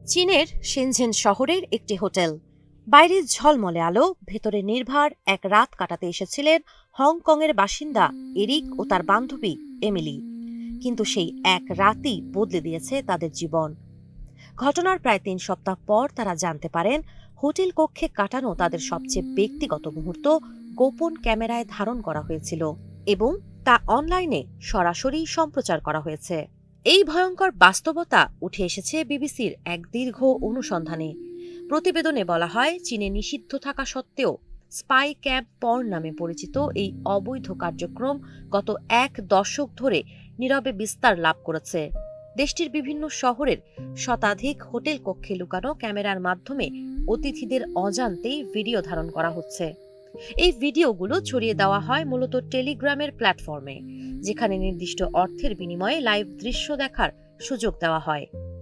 চীনের শেনঝেন শহরের একটি হোটেল। বাইরে ঝলমলে আলো, ভেতরে নির্ভার এক রাত কাটাতে এসেছিলেন হংকংয়ের বাসিন্দা এরিক ও তার বান্ধবী এমিলি। কিন্তু সেই এক রাতই বদলে দিয়েছে তাদের জীবন। ঘটনার প্রায় ৩ সপ্তাহ পর তারা জানতে পারেন হোটেল কক্ষে কাটানো তাদের সবচেয়ে ব্যক্তিগত মুহূর্ত গোপন ক্যামেরায় ধারণ করা হয়েছিল এবং তা অনলাইনে সরাসরি সম্প্রচার করা হয়েছে। এই ভয়ঙ্কর বাস্তবতা উঠে এসেছে বিবিসির এক দীর্ঘ অনুসন্ধানে। প্রতিবেদনে বলা হয়, চীনে নিষিদ্ধ থাকা সত্ত্বেও স্পাই ক্যাম্প পর্ন নামে পরিচিত এই অবৈধ কার্যক্রম গত ১ দশক ধরে নীরবে বিস্তার লাভ করেছে। দেশটির বিভিন্ন শহরের শতাধিক হোটেল কক্ষে লুকানো ক্যামেরার মাধ্যমে অতিথিদের অজান্তেই ভিডিও ধারণ করা হচ্ছে। এই ভিডিওগুলো ছড়িয়ে দেওয়া হয় মূলত টেলিগ্রামের প্ল্যাটফর্মে, যেখানে নির্দিষ্ট অর্থের বিনিময়ে লাইভ দৃশ্য দেখার সুযোগ দেওয়া হয়।